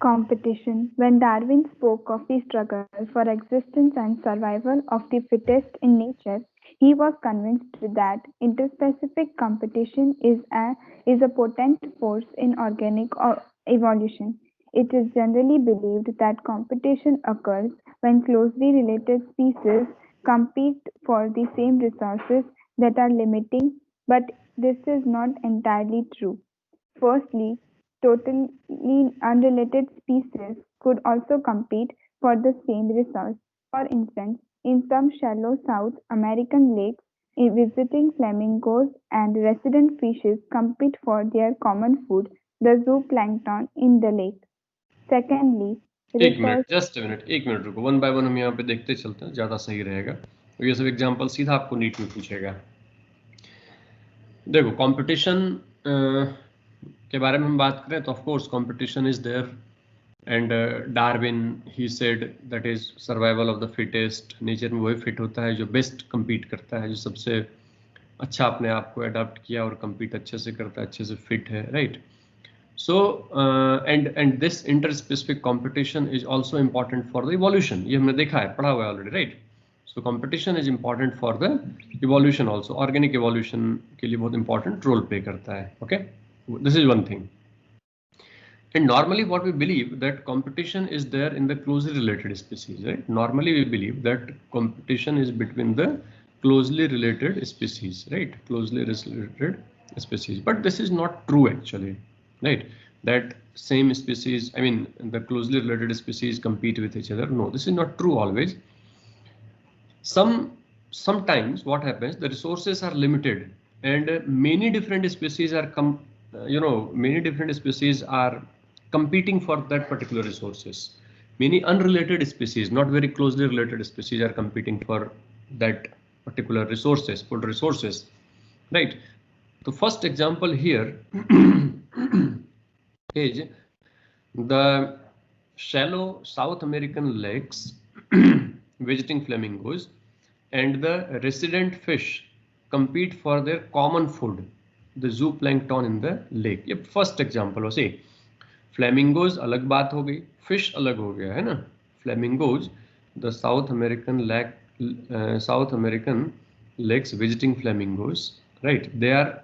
Competition. When Darwin spoke of the struggle for existence and survival of the fittest in nature, he was convinced that interspecific competition is a potent force in organic evolution. It is generally believed that competition occurs when closely related species compete for the same resources that are limiting, but this is not entirely true. Firstly, totally unrelated species could also compete for the same resource. For instance, in some shallow South American lakes, visiting flamingos and resident fishes compete for their common food, the zooplankton in the lake. Secondly, एक minute, resource just minute, एक minute रुको, one by one हम यहाँ पे देखते चलते हैं, ज़्यादा सही रहेगा। ये सब एग्जांपल सीधा आपको नीट में पूछेगा। देखो कंपटीशन के बारे में हम बात करें तो of course competition is there and Darwin he said that is survival of the fittest. Nature में वही फिट होता है जो बेस्ट compete करता है, जो सबसे अच्छा अपने आप को अडाप्ट किया और compete अच्छे से करता है, अच्छे से फिट है, right. So and this interspecific competition is also important for the evolution. ये हमने देखा है, पढ़ा हुआ है already, right? So competition is important for the evolution also. Organic evolution के लिए बहुत important role play करता है. Okay, this is one thing. And normally what we believe that competition is there in the closely related species, right? Normally we believe that competition is between the closely related species, right? Closely related species, but this is not true actually, right? That same species, I mean the closely related species compete with each other. No, this is not true always. Sometimes what happens, the resources are limited and many different species are many different species are competing for that particular resources. Many unrelated species, not very closely related species, are competing for that particular resources, food resources, right? The first example here is the shallow South American lakes visiting flamingos and the resident fish compete for their common food, the zooplankton in the lake. ये first example हो। See, flamingos अलग बात हो गई, fish अलग हो गया है ना। Flamingos, the South American lakes visiting flamingos, right? They are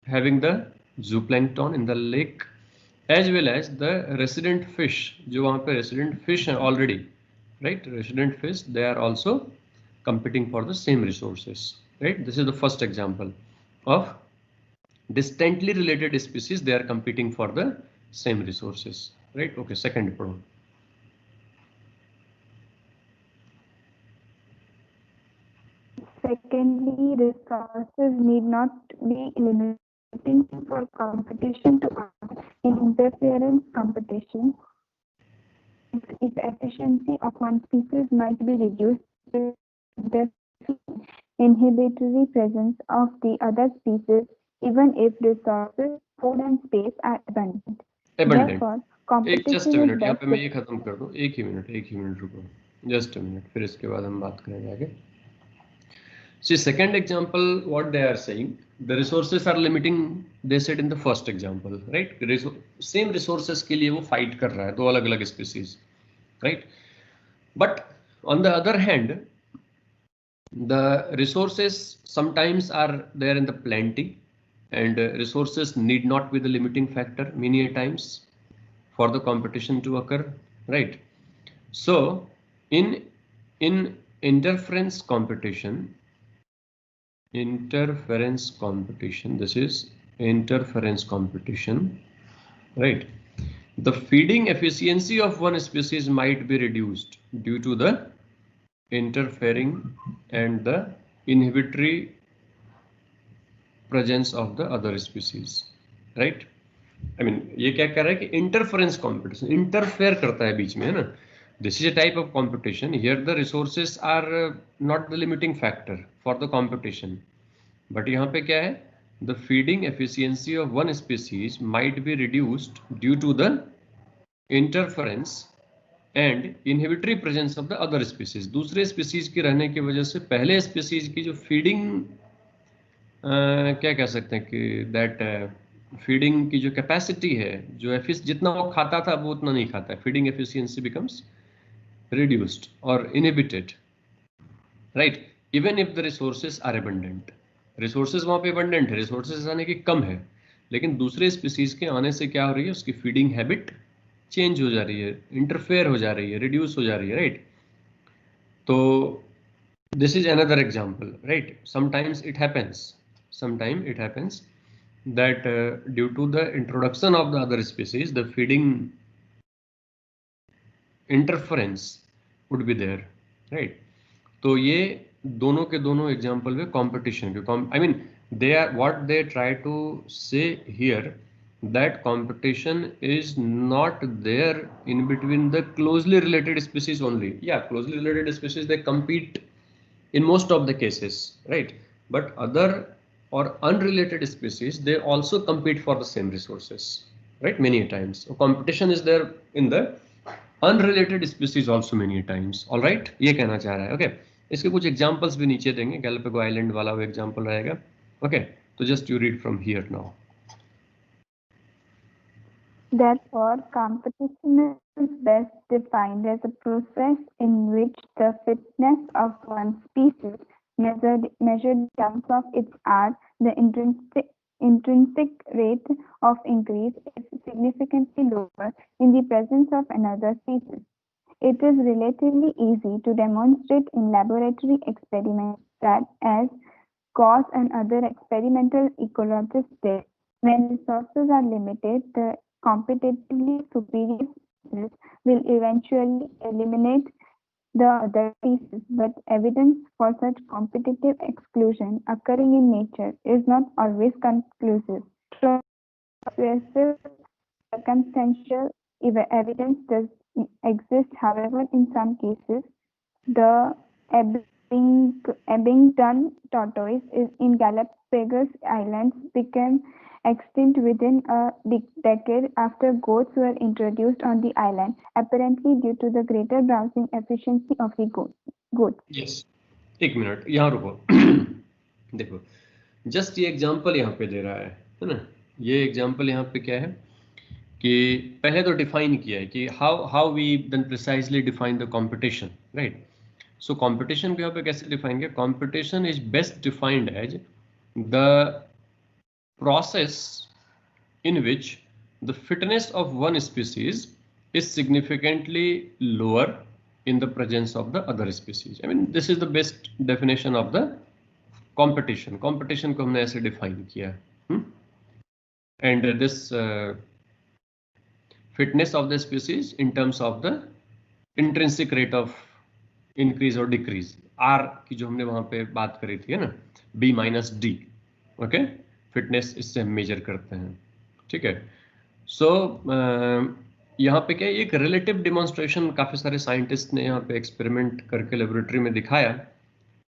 having the zooplankton in the lake as well as the resident fish, जो वहाँ पे resident fish हैं already, right? Resident fish, they are also competing for the same resources, right? This is the first example of distantly related species, they are competing for the same resources, right? Okay, second problem. Secondly, resources need not be limiting for competition to occur. In interference competition, if efficiency of one species might be reduced with the inhibitory presence of the other species, even if resources, food and space are abundant. Therefore, एक competition just is minute, यहाँ best पे मैं ये खत्म कर दूँ, एक ही minute रुको, जस्ट मिनट, फिर इसके बाद हम बात करेंगे आगे। See, second example, what they are saying, the resources are limiting, they said in the first example, right? Same resources के लिए वो fight कर रहा है, दो अलग अलग species, right? But on the other hand, the resources sometimes are there in the plenty, and resources need not be the limiting factor many a times for the competition to occur, right? So in interference competition, this is interference competition, right? The feeding efficiency of one species might be reduced due to the interfering and the inhibitory presence of the other species, right? I mean, ये क्या कह रहा है कि interference competition, interfere करता है बीच में, है ना? This is a type of competition. Here the resources are not the limiting factor for the competition. But यहाँ पे क्या है? The feeding efficiency of one species might be reduced due to the interference and inhibitory presence of the other species. दूसरे species के रहने की वजह से पहले species की जो feeding क्या कह सकते हैं कि that फीडिंग की जो कैपेसिटी है, जो जितना वो खाता था वो उतना नहीं खाता है, feeding efficiency becomes reduced or inhibited, right? Even if the resources are abundant. Resources वहां पे abundant है, रिसोर्सेज आने की कम है, लेकिन दूसरे स्पीसीज के आने से क्या हो रही है, उसकी फीडिंग हैबिट चेंज हो जा रही है, इंटरफेयर हो जा रही है, रिड्यूस हो जा रही है, राइट? तो this is another example, right? Sometimes it happens that due to the introduction of the other species, the feeding interference would be there, right? तो ये दोनों के दोनों एग्जाम्पल में कॉम्पिटिशन के I mean they are what they try to say here that competition is not there in between the closely related species only. Yeah, closely related species, they compete in most of the cases, right? But other or unrelated species, they also compete for the same resources, right? Many times. So competition is there in the unrelated species also many times. All right, ये कहना चाह रहा है. Okay, इसके कुछ examples भी नीचे देंगे, गैलापागो आइलैंड वाला वो example रहेगा. Okay, तो just you read from here now. Therefore, competition is best defined as a process in which the fitness of one species, measured in terms of its art, the intrinsic rate of increase is significantly lower in the presence of another species. It is relatively easy to demonstrate in laboratory experiments that, as Gauss and other experimental ecologists did, when resources are limited, the competitively superior species will eventually eliminate the other species, but evidence for such competitive exclusion occurring in nature is not always conclusive. Persuasive circumstantial evidence does exist, however, in some cases. The Abingdon tortoise in Galapagos Islands became extinct within a decade after goats were introduced on the island, apparently due to the greater browsing efficiency of the goats. Yes, एक minute यहाँ रुको. देखो, just ये example यहाँ पे दे रहा है ना? ये एग्जाम्पल यहाँ पे क्या है कि पहले तो डिफाइन किया है कि how we then precisely define the competition, right? So competition को यहाँ पे कैसे डिफाइन किया? Competition is best defined as the process in which the fitness of one species is significantly lower in the presence of the other species. I mean, this is the best definition of the competition. Competition को हमने ऐसे define किया. And this fitness of the species in terms of the intrinsic rate of increase or decrease. R की जो हमने वहाँ पे बात करी थी है ना, B minus D. Okay? Fitness इससे हम measure करते हैं. ठीक है. सो यहाँ पे क्या एक रिलेटिव डिमॉन्स्ट्रेशन काफी सारे साइंटिस्ट ने यहाँ पे एक्सपेरिमेंट करके लेबोरेटरी में दिखाया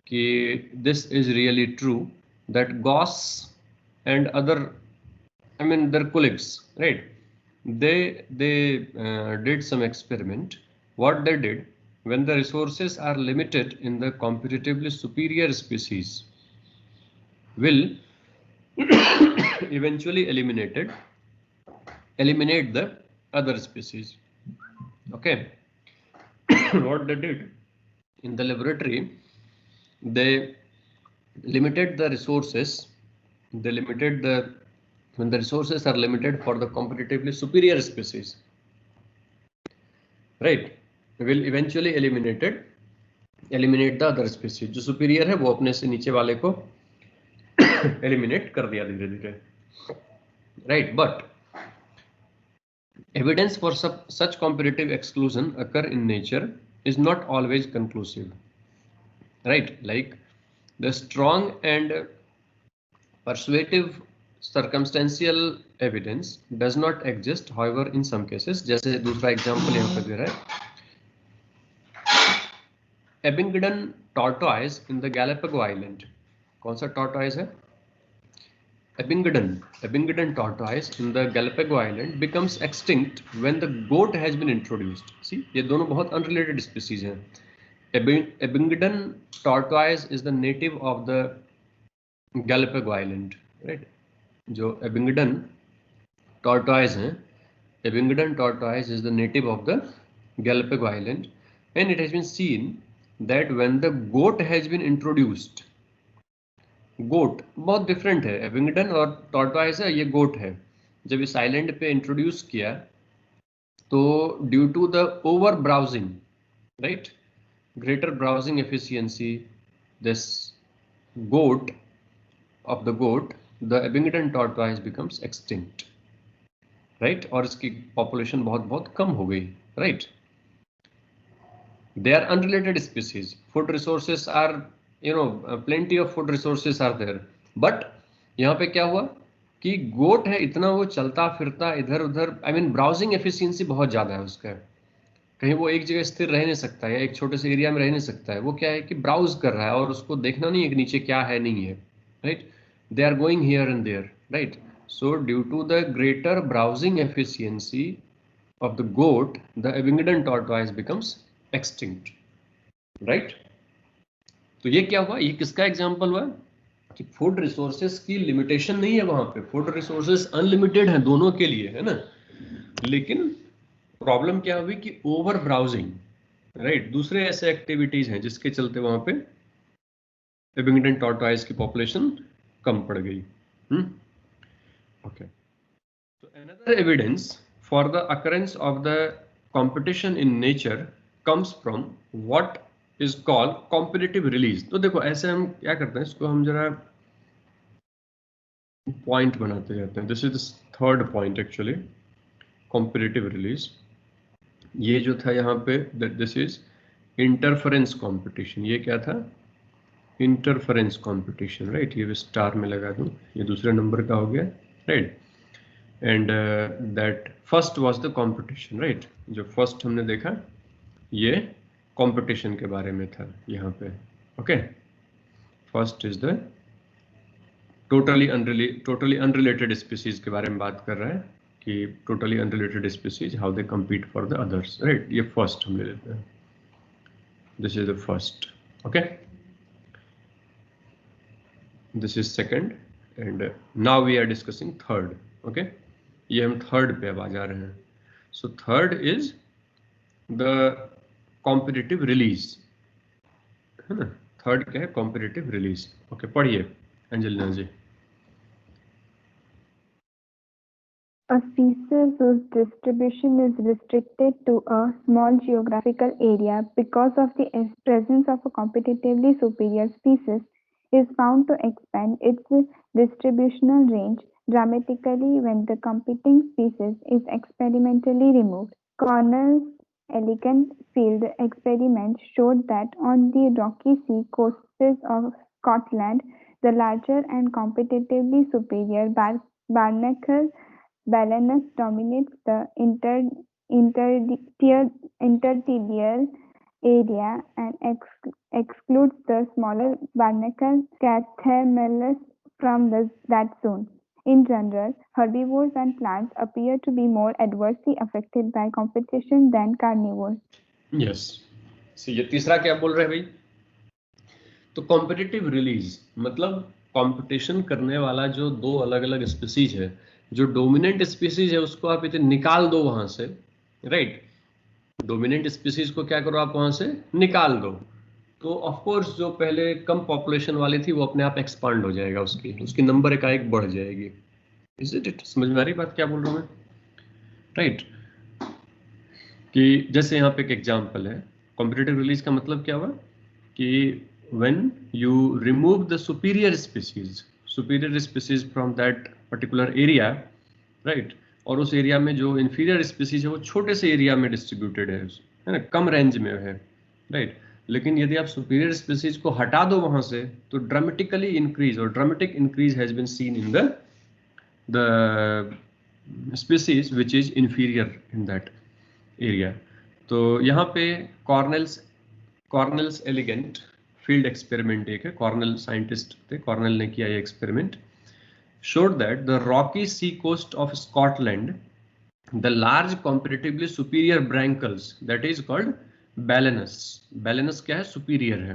कि this is really true that Gause and other I mean their colleagues, right, they did some experiment. What they did, when the resources are limited in the competitively superior species will eventually eliminate the other species. Okay. What they did in the laboratory, they limited the resources. When the resources are limited for the competitively superior species, right, will eventually eliminate the other species. जो superior है वो अपने से नीचे वाले को eliminate कर दिया धीरे धीरे, right? But evidence for such competitive exclusion occur in nature is not always conclusive, right? Like the strong and persuasive circumstantial evidence does not exist, however, in some cases. जैसे दूसरा एग्जाम्पल यहाँ पे दे रहा है, Abingdon tortoise in the Galapagos Island. कौन सा tortoise है? Abingdon tortoise in the Galapagos Island becomes extinct when the goat has been introduced. See, ये दोनों बहुत unrelated species हैं. Abingdon tortoise is the native of the Galapagos Island, right? जो Abingdon tortoise हैं, Abingdon tortoise is the native of the Galapagos Island, and it has been seen that when the goat has been introduced, गोट बहुत different है, Abingdon और tortoise है, ये गोट है, जब इस आइलैंड पे इंट्रोड्यूस किया तो due to the over browsing, right, greater browsing efficiency, this goat of the goat, the Abingdon tortoise becomes extinct, right, और इसकी population बहुत कम हो गई, right. They are unrelated species. Food resources are, plenty of food resources are there, but यहाँ पे क्या हुआ कि गोट है, इतना वो चलता फिरता इधर उधर, I mean browsing efficiency बहुत ज्यादा है उसका, कहीं वो एक जगह स्थिर रह नहीं सकता है या एक छोटे से एरिया में रह नहीं सकता है, वो क्या है कि ब्राउज कर रहा है और उसको देखना नहीं है कि नीचे क्या है नहीं है, right. They are going here and there, right. So due to the greater browsing efficiency of the goat, the Abingdon tortoise becomes extinct, right. तो ये क्या हुआ, ये किसका एग्जाम्पल हुआ कि फूड रिसोर्सेस की लिमिटेशन नहीं है, वहां पे फूड रिसोर्सेस अनलिमिटेड है दोनों के लिए, है ना, लेकिन प्रॉब्लम क्या हुई कि ओवर ब्राउजिंग, राइट, दूसरे ऐसे एक्टिविटीज हैं जिसके चलते वहां पे एबिंगडन टॉर्टोइस की पॉपुलेशन कम पड़ गई. Okay, so another evidence for the occurrence of the competition in nature comes from what is called competitive release. तो देखो ऐसे हम क्या करते हैं, इसको हम जरा पॉइंट बनाते जाते हैं. This is the third point actually, competitive release. ये जो था यहाँ पे, दिस इज इंटरफेरेंस कंपटीशन. ये क्या था, इंटरफेरेंस कंपटीशन, राइट. ये स्टार में लगा दूं, ये दूसरे नंबर का हो गया, right. And that first was the competition, right. जो फर्स्ट हमने देखा ये कंपटीशन के बारे में था यहाँ पे. Okay, first is the totally unrelated species के बारे में बात कर रहा है कि totally unrelated species how they compete for the others, right. ये फर्स्ट हम ले लेते हैं, this is the first. Okay, this is second, and now we are discussing third. Okay, ये हम थर्ड पे अब आ जा रहे हैं. So third is the competitive release, है ना. थर्ड क्या है, कॉम्पिटिटिव रिलीज. ओके, पढ़िए Anjalina ji. A species whose distribution is restricted to a small geographical area because of the presence of a competitively superior species is found to expand its distributional range dramatically when the competing species is experimentally removed. Cornell's elegant field experiment showed that on the rocky sea coasts of Scotland, the larger and competitively superior barnacle Balanus dominates the intertidal area and excludes the smaller barnacle Cathamelus from that zone. In general, herbivores and plants appear to be more adversely affected by competition than carnivores. Yes. So, ये तीसरा क्या बोल रहे हैं भाई, तो competitive release मतलब competition करने वाला जो दो अलग अलग स्पीसीज है, जो डोमिनेंट स्पीसीज है उसको आप इतने निकाल दो वहां से, राइट. डोमिनेंट स्पीसीज को क्या करो आप वहां से निकाल दो, तो ऑफ कोर्स जो पहले कम पॉपुलेशन वाली थी वो अपने आप एक्सपांड हो जाएगा, उसकी नंबर एकाएक बढ़ जाएगी. इज इट, समझ में आ रही बात क्या बोल रहा हूं मैं, राइट. कि जैसे यहाँ पे एक एग्जांपल है, कॉम्पिटिटिव रिलीज का मतलब क्या हुआ कि when you remove the superior species from that particular area, right, और उस एरिया में जो inferior species है वो छोटे से एरिया में डिस्ट्रीब्यूटेड है ना, कम रेंज में है, राइट. लेकिन यदि आप सुपीरियर स्पीसीज को हटा दो वहां से तो ड्रामेटिकली इंक्रीज, और dramatic increase has been seen in the species which is inferior in that area. तो यहाँ पे कॉर्नेल्स एलिगेंट फील्ड एक्सपेरिमेंट एक है, कॉर्नेल साइंटिस्ट थे, कॉर्नेल ने किया ये experiment. showed that the rocky sea coast of Scotland, the large comparatively superior brancals that is called balanus. balanus क्या है, superior है,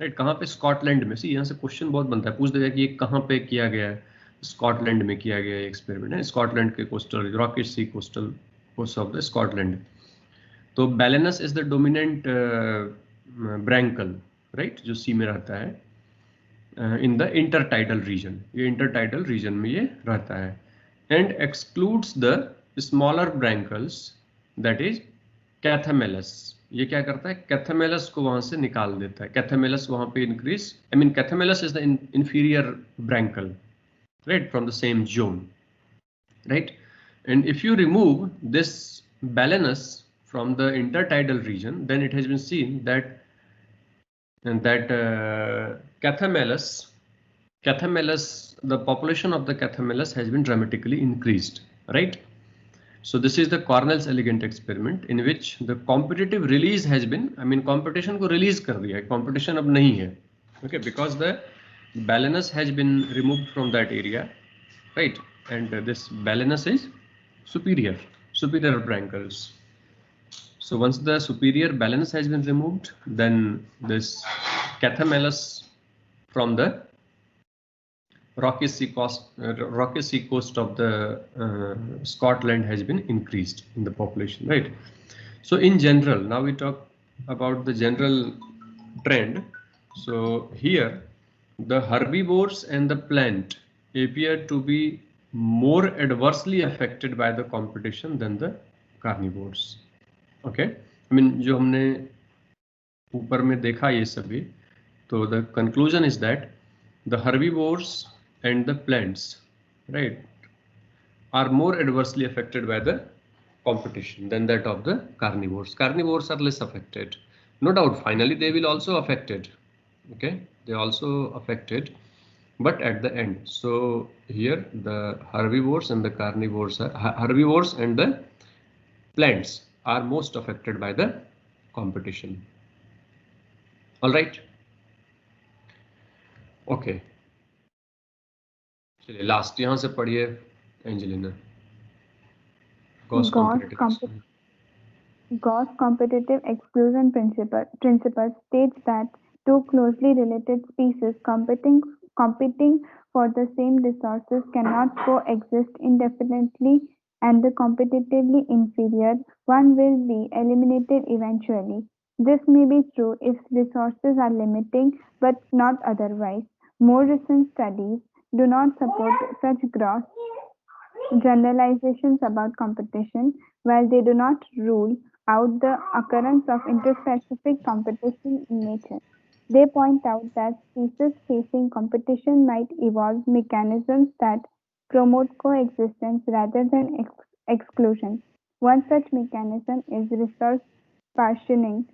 राइट. कहाँ पे, स्कॉटलैंड में. सी यहाँ से क्वेश्चन बहुत बनता है, पूछ देगा कि ये कहाँ पे किया गया है, स्कॉटलैंड में किया गया एक्सपेरिमेंट है, स्कॉटलैंड के coastal rocket sea coastal coast of the Scotland. तो Balanus is the dominant barnacle, right, जो सी में रहता है इन द इंटरटाइडल रीजन, ये इंटरटाइडल रीजन में ये रहता है, and excludes the smaller barnacles that is Chthamalus. ये क्या करता है, कैथामेलस को वहां से निकाल देता है, कैथामेलस वहां पे increase, I mean Chthamalus is the inferior barnacle, right, from the same zone, right? And if you remove this balanus from the intertidal region, then it has been seen that Cathamelus, the population of the Cathamelus has been dramatically increased, right? So this is the Cornell's elegant experiment in which the competitive release has been, I mean competition को release कर दिया है, competition अब नहीं है, okay, because the balanus has been removed from that area, right? And this balanus is superior brancals. So once the superior balanus has been removed, then this Cathamelus from the rocky sea coast of the Scotland has been increased in the population, right? So in general, now we talk about the general trend. So here the herbivores and the plant appear to be more adversely affected by the competition than the carnivores, okay? I mean जो हमने ऊपर में देखा ये सभी, तो the conclusion is that the herbivores and the plants, right, are more adversely affected by the competition than that of the carnivores. Carnivores are less affected, no doubt. Finally they will also affected, okay, they also affected, but at the end. So here the herbivores and the carnivores are, herbivores and the plants are most affected by the competition. All right, okay, चलिए last यहाँ से पढ़िए Angelina. Gauss competitive exclusion principle states that two closely related species competing for the same resources cannot coexist indefinitely, and the competitively inferior one will be eliminated eventually. This may be true if resources are limiting, but not otherwise. More recent studies do not support such gross generalizations about competition, while they do not rule out the occurrence of interspecific competition in nature. They point out that species facing competition might evolve mechanisms that promote coexistence rather than exclusion. One such mechanism is resource partitioning.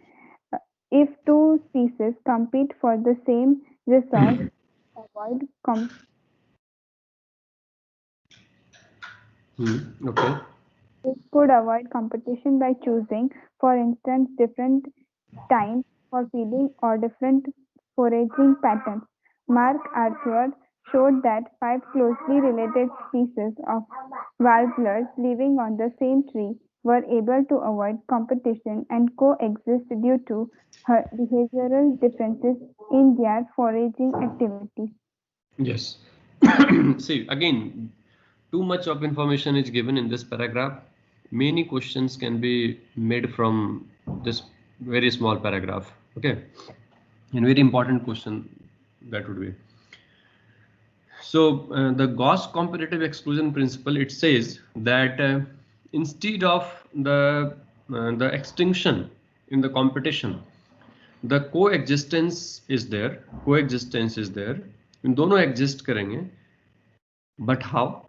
If two species compete for the same resource, avoid okay. It could avoid competition by choosing, for instance, different times for feeding or different foraging patterns. Mark Arthur showed that 5 closely related species of warblers living on the same tree were able to avoid competition and coexist due to behavioral differences in their foraging activities. Yes. See, again, too much of information is given in this paragraph. Many questions can be made from this very small paragraph, okay? And very important question that would be. So the Gauss competitive exclusion principle, it says that instead of the extinction in the competition, the coexistence is there. इन दोनों exist करेंगे, but how?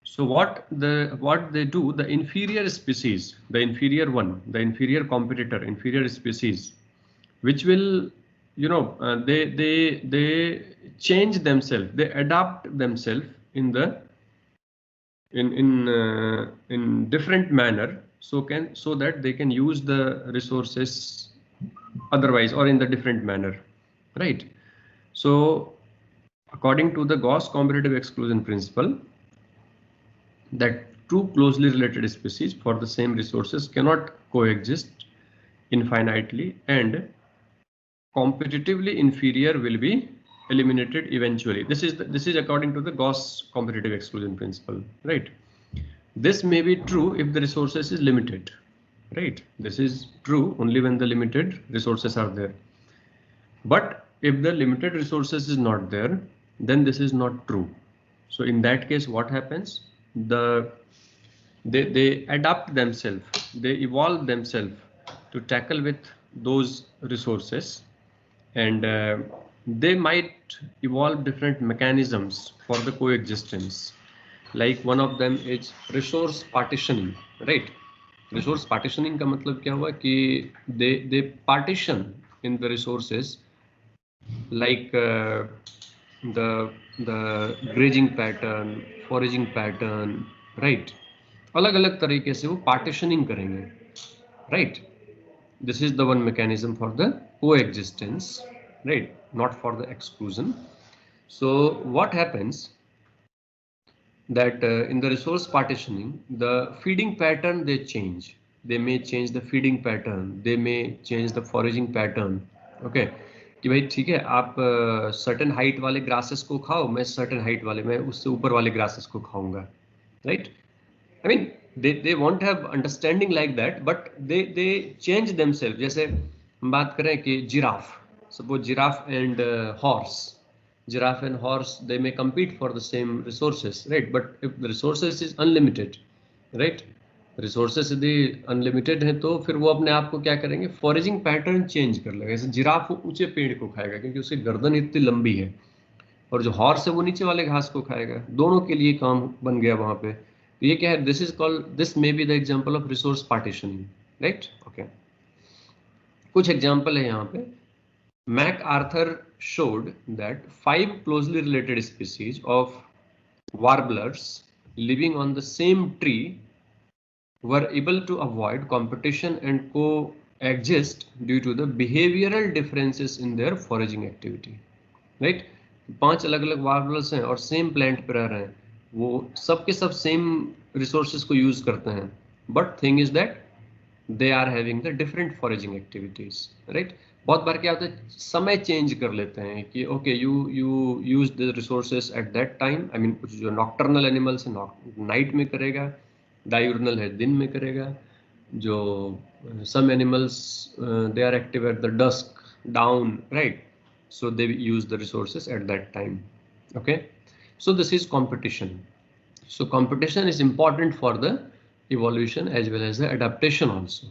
So what they do, the inferior species, the inferior one, the inferior competitor, inferior species, which will, you know, they change themselves, they adapt themselves in the in different manner, so that they can use the resources otherwise or in the different manner, right? So according to the Gauss competitive exclusion principle, that two closely related species for the same resources cannot coexist infinitely, and competitively inferior will be eliminated eventually. This is according to the Gauss competitive exclusion principle, right? This may be true if the resources is limited, right? This is true only when the limited resources are there. But if the limited resources is not there, then this is not true. So in that case, what happens? They adapt themselves, they evolve themselves to tackle with those resources, and they might evolve different mechanisms for the coexistence. Like one of them is resource partitioning, right? Resource partitioning का मतलब क्या हुआ कि they partition in the resources, like the grazing pattern, foraging pattern, right? अलग अलग तरीके से वो पार्टीशनिंग करेंगे, right? This is the one mechanism for the coexistence, right? Not for the exclusion. So what happens that in the resource partitioning, the feeding pattern they change. They may change the feeding pattern, they may change the foraging pattern. Okay, कि भाई ठीक है, आप certain height वाले grasses को खाओ, मैं certain height वाले, मैं उससे ऊपर वाले ग्रासेस को खाऊंगा, right? I mean, they won't have understanding like that, but they change themselves. जैसे हम बात करें कि giraffe, suppose giraffe and giraffe and horse, they may compete for the same resources, right? But if the resources is unlimited, right? Resources यदि unlimited है तो फिर वो अपने आप को क्या करेंगे, फॉरेजिंग पैटर्न चेंज कर लेगा। जैसे जिराफ ऊंचे पेड़ को खाएगा क्योंकि उसकी गर्दन इतनी लंबी है, और जो हॉर्स है वो नीचे वाले घास को खाएगा। दोनों के लिए काम बन गया वहां पे। ये क्या है, this is called, this may be the example of resource partitioning, right? Okay, कुछ एग्जांपल है यहाँ पे। MacArthur showed that 5 closely related species of warblers living on the same tree were able to avoid competition and coexist due to the behavioral differences in their foraging activity, right? 5 अलग अलग warblers हैं और same plant पर रह रहे हैं, वो सब के सब सेम रिसोर्सेज को यूज करते हैं, but thing is that they are having the different foraging activities, right? बहुत बार क्या होता है, समय चेंज कर लेते हैं कि okay you use the resources at that time. I mean कुछ जो नॉक्टर्नल एनिमल्स है नाइट में करेगा, डायूर्नल है दिन में करेगा, जो some animals they are active at the dusk dawn, right? So they use the resources at that time. Okay, so this is competition. So competition is important for the evolution as well as the adaptation also.